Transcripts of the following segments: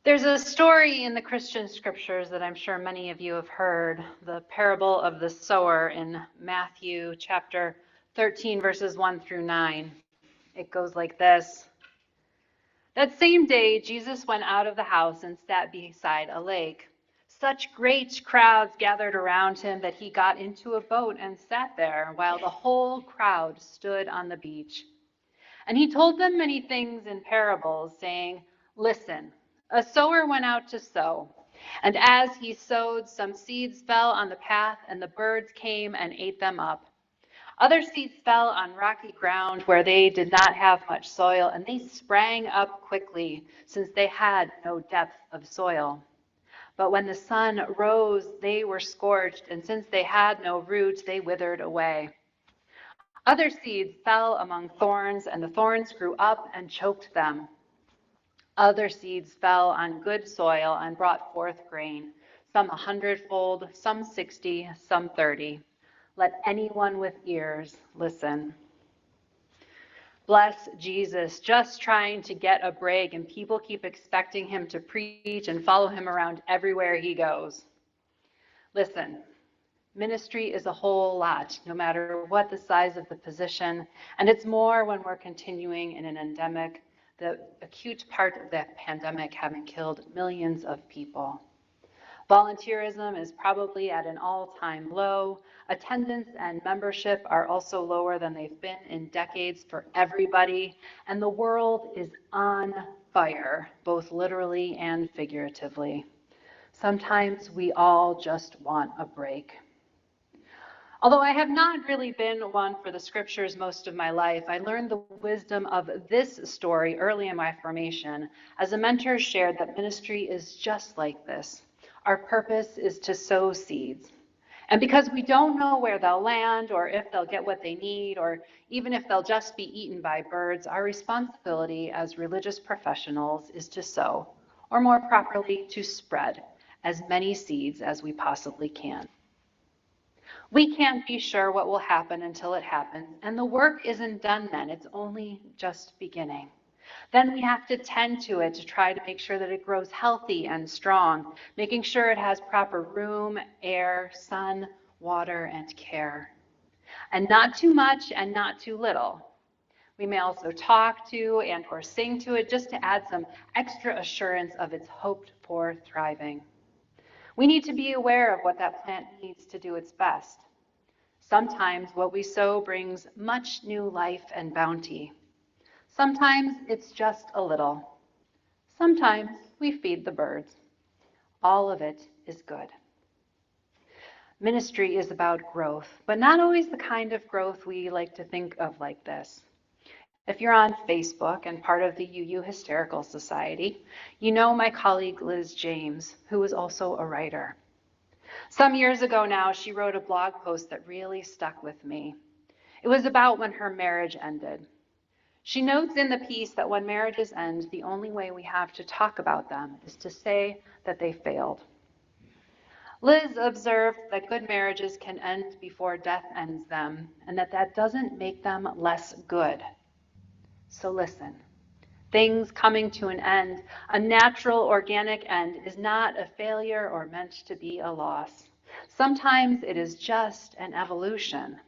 There's a story in the Christian scriptures that I'm sure many of you have heard, the parable of the sower in Matthew chapter 13, verses 1 through 9. It goes like this. That same day, Jesus went out of the house and sat beside a lake. Such great crowds gathered around him that he got into a boat and sat there while the whole crowd stood on the beach. And he told them many things in parables, saying, Listen, a sower went out to sow. And as he sowed, some seeds fell on the path, and the birds came and ate them up. Other seeds fell on rocky ground where they did not have much soil, and they sprang up quickly, since they had no depth of soil. But when the sun rose, they were scorched, and since they had no root, they withered away. Other seeds fell among thorns, and the thorns grew up and choked them. Other seeds fell on good soil and brought forth grain, some 100-fold, some 60, some 30. Let anyone with ears listen. Bless Jesus, just trying to get a break, and people keep expecting him to preach and follow him around everywhere he goes. Listen, ministry is a whole lot, no matter what the size of the position, and it's more when we're continuing in an endemic, the acute part of the pandemic having killed millions of people. Volunteerism is probably at an all-time low. Attendance and membership are also lower than they've been in decades for everybody, and the world is on fire, both literally and figuratively. Sometimes we all just want a break. Although I have not really been one for the scriptures most of my life, I learned the wisdom of this story early in my formation as a mentor shared that ministry is just like this. Our purpose is to sow seeds. And because we don't know where they'll land or if they'll get what they need or even if they'll just be eaten by birds, our responsibility as religious professionals is to sow, or more properly, to spread as many seeds as we possibly can. We can't be sure what will happen until it happens, and the work isn't done then. It's only just beginning. Then we have to tend to it to try to make sure that it grows healthy and strong, making sure it has proper room, air, sun, water, and care. And not too much and not too little. We may also talk to and or sing to it just to add some extra assurance of its hoped for thriving. We need to be aware of what that plant needs to do its best. Sometimes what we sow brings much new life and bounty. Sometimes it's just a little. Sometimes we feed the birds. All of it is good. Ministry is about growth, but not always the kind of growth we like to think of like this. If you're on Facebook and part of the UU Hysterical Society, you know my colleague Liz James, who is also a writer. Some years ago now, she wrote a blog post that really stuck with me. It was about when her marriage ended. She notes in the piece that when marriages end, the only way we have to talk about them is to say that they failed. Liz observed that good marriages can end before death ends them, and that doesn't make them less good. So listen, things coming to an end, a natural organic end, is not a failure or meant to be a loss. Sometimes it is just an evolution,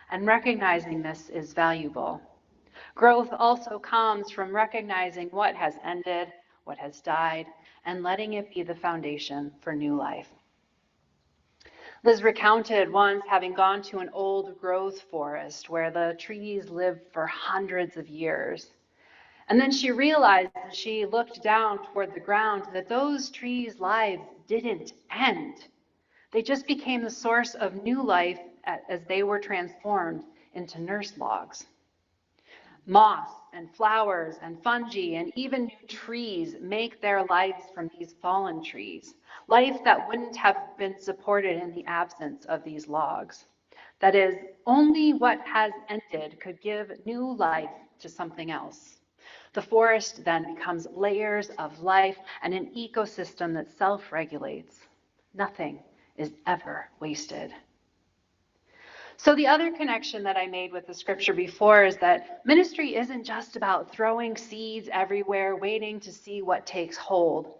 and recognizing this is valuable. Growth also comes from recognizing what has ended, what has died, and letting it be the foundation for new life. Liz recounted once having gone to an old growth forest where the trees lived for hundreds of years. And then she realized as she looked down toward the ground that those trees' lives didn't end. They just became the source of new life as they were transformed into nurse logs. Moss and flowers and fungi and even new trees make their lives from these fallen trees, life that wouldn't have been supported in the absence of these logs. That is, only what has ended could give new life to something else. The forest then becomes layers of life and an ecosystem that self-regulates. Nothing is ever wasted. So the other connection that I made with the scripture before is that ministry isn't just about throwing seeds everywhere, waiting to see what takes hold.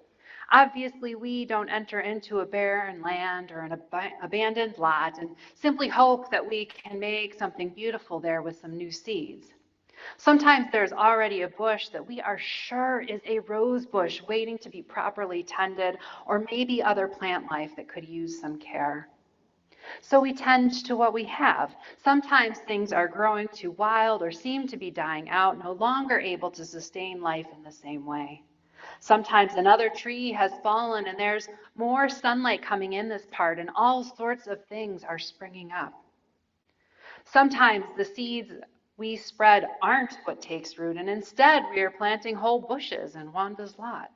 Obviously, we don't enter into a barren land or an abandoned lot and simply hope that we can make something beautiful there with some new seeds. Sometimes there's already a bush that we are sure is a rose bush waiting to be properly tended, or maybe other plant life that could use some care. So we tend to what we have. Sometimes things are growing too wild or seem to be dying out, no longer able to sustain life in the same way. Sometimes another tree has fallen and there's more sunlight coming in this part, and all sorts of things are springing up. Sometimes the seeds we spread aren't what takes root, and instead we are planting whole bushes in Wanda's lot.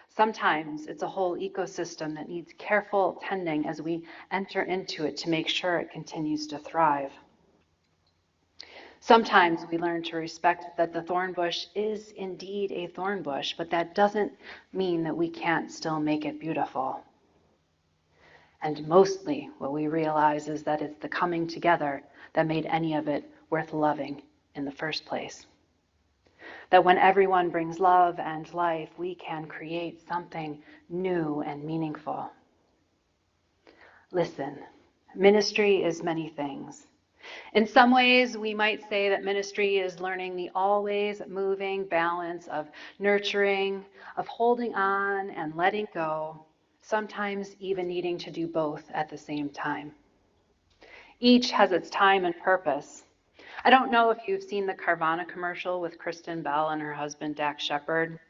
Sometimes it's a whole ecosystem that needs careful tending as we enter into it to make sure it continues to thrive. Sometimes we learn to respect that the thorn bush is indeed a thorn bush, but that doesn't mean that we can't still make it beautiful. And mostly what we realize is that it's the coming together that made any of it worth loving in the first place. That when everyone brings love and life, we can create something new and meaningful. Listen, ministry is many things. In some ways, we might say that ministry is learning the always moving balance of nurturing, of holding on and letting go, sometimes even needing to do both at the same time. Each has its time and purpose. I don't know if you've seen the Carvana commercial with Kristen Bell and her husband Dax Shepard.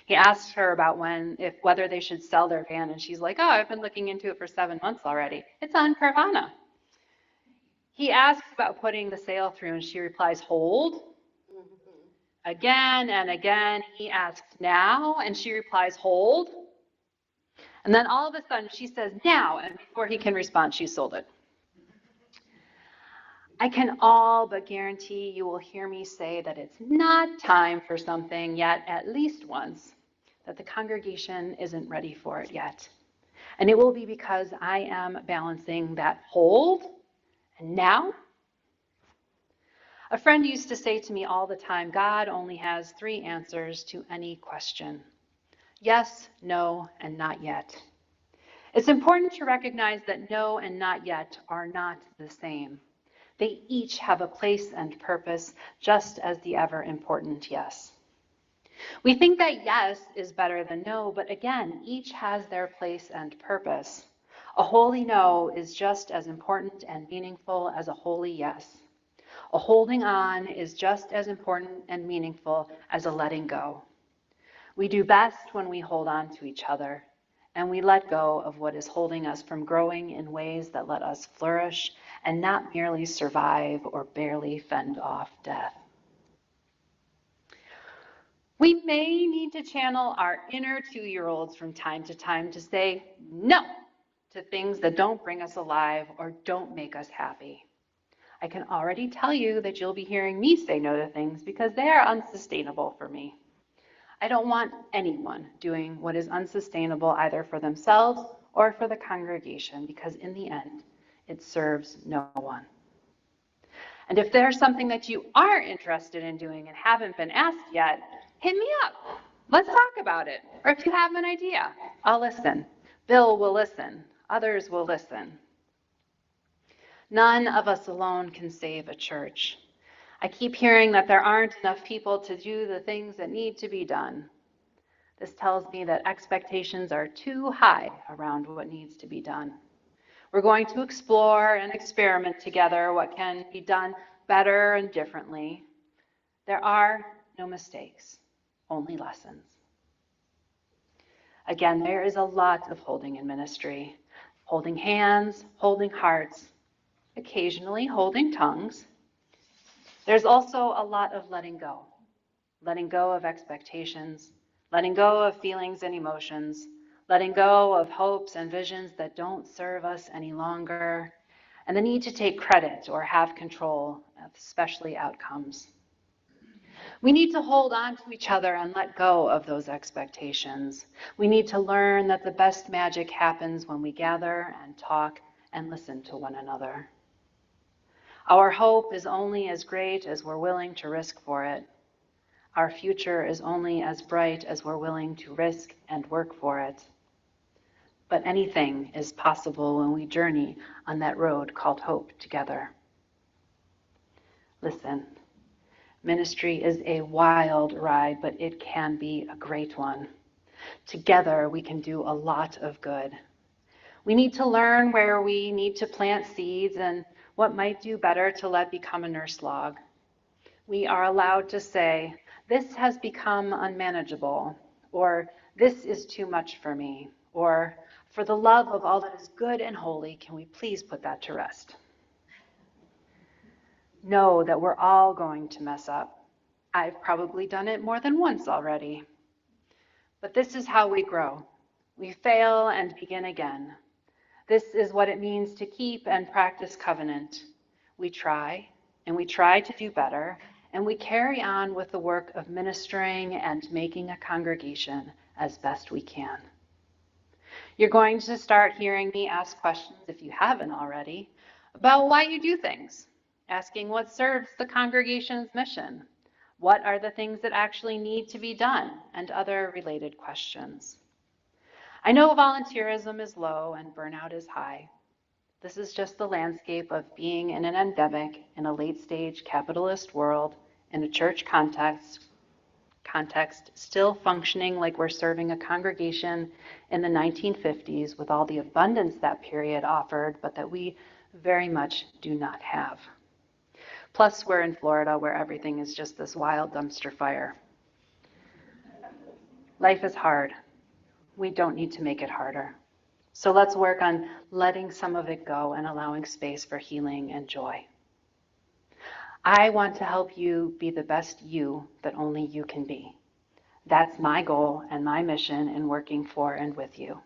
He asked her about whether they should sell their van, and she's like, "Oh, I've been looking into it for 7 months already. It's on Carvana." He asks about putting the sale through, and she replies, "Hold." Again and again, he asks, "Now?" And she replies, "Hold." And then all of a sudden, she says, "Now." And before he can respond, she sold it. I can all but guarantee you will hear me say that it's not time for something yet, at least once, that the congregation isn't ready for it yet. And it will be because I am balancing that hold and now. A friend used to say to me all the time, God only has 3 answers to any question: yes, no, and not yet. It's important to recognize that no and not yet are not the same. They each have a place and purpose, just as the ever important yes. We think that yes is better than no, but again, each has their place and purpose. A holy no is just as important and meaningful as a holy yes. A holding on is just as important and meaningful as a letting go. We do best when we hold on to each other, and we let go of what is holding us from growing in ways that let us flourish and not merely survive or barely fend off death. We may need to channel our inner 2-year-olds from time to time to say no to things that don't bring us alive or don't make us happy. I can already tell you that you'll be hearing me say no to things because they are unsustainable for me. I don't want anyone doing what is unsustainable either for themselves or for the congregation, because in the end, it serves no one. And if there's something that you are interested in doing and haven't been asked yet, hit me up. Let's talk about it. Or if you have an idea, I'll listen. Bill will listen. Others will listen. None of us alone can save a church. I keep hearing that there aren't enough people to do the things that need to be done. This tells me that expectations are too high around what needs to be done. We're going to explore and experiment together what can be done better and differently. There are no mistakes, only lessons. Again, there is a lot of holding in ministry. Holding hands, holding hearts, occasionally holding tongues. There's also a lot of letting go of expectations, letting go of feelings and emotions, letting go of hopes and visions that don't serve us any longer, and the need to take credit or have control, especially outcomes. We need to hold on to each other and let go of those expectations. We need to learn that the best magic happens when we gather and talk and listen to one another. Our hope is only as great as we're willing to risk for it. Our future is only as bright as we're willing to risk and work for it. But anything is possible when we journey on that road called hope together. Listen, ministry is a wild ride, but it can be a great one. Together, we can do a lot of good. We need to learn where we need to plant seeds and what might do better to let become a nurse log. We are allowed to say, this has become unmanageable, or this is too much for me, or for the love of all that is good and holy, can we please put that to rest? Know that we're all going to mess up. I've probably done it more than once already. But this is how we grow. We fail and begin again. This is what it means to keep and practice covenant. We try, and we try to do better, and we carry on with the work of ministering and making a congregation as best we can. You're going to start hearing me ask questions, if you haven't already, about why you do things, asking what serves the congregation's mission, what are the things that actually need to be done, and other related questions. I know volunteerism is low and burnout is high. This is just the landscape of being in an endemic, in a late-stage capitalist world, in a church context, still functioning like we're serving a congregation in the 1950s with all the abundance that period offered, but that we very much do not have. Plus, we're in Florida where everything is just this wild dumpster fire. Life is hard. We don't need to make it harder. So let's work on letting some of it go and allowing space for healing and joy. I want to help you be the best you that only you can be. That's my goal and my mission in working for and with you.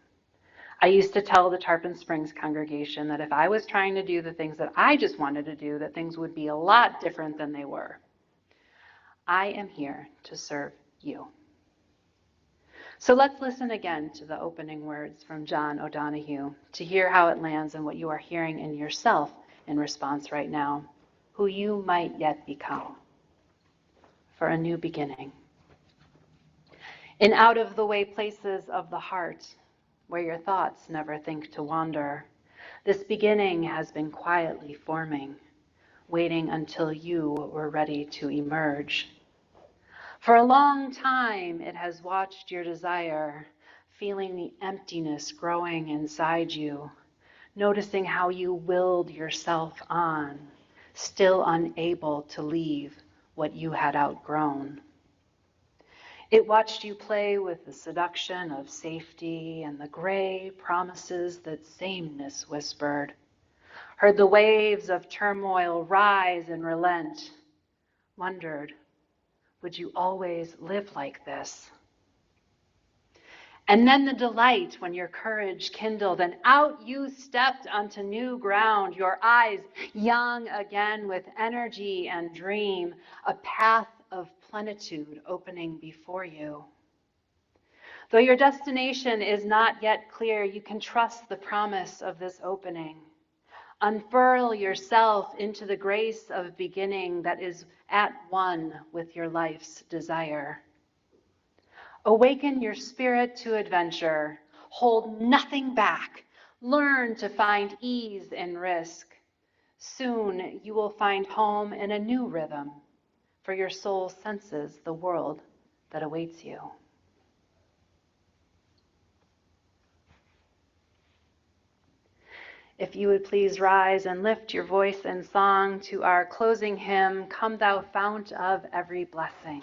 I used to tell the Tarpon Springs congregation that if I was trying to do the things that I just wanted to do, that things would be a lot different than they were. I am here to serve you. So let's listen again to the opening words from John O'Donohue to hear how it lands and what you are hearing in yourself in response right now, who you might yet become for a new beginning. In out-of-the-way places of the heart, where your thoughts never think to wander, this beginning has been quietly forming, waiting until you were ready to emerge. For a long time, it has watched your desire, feeling the emptiness growing inside you, noticing how you willed yourself on, still unable to leave what you had outgrown. It watched you play with the seduction of safety and the gray promises that sameness whispered, heard the waves of turmoil rise and relent, wondered, would you always live like this? And then the delight when your courage kindled and out you stepped onto new ground, your eyes young again with energy and dream, a path of plenitude opening before you. Though your destination is not yet clear, you can trust the promise of this opening. Unfurl yourself into the grace of beginning that is at one with your life's desire. Awaken your spirit to adventure. Hold nothing back. Learn to find ease in risk. Soon you will find home in a new rhythm, for your soul senses the world that awaits you. If you would please rise and lift your voice in song to our closing hymn, Come Thou Fount of Every Blessing.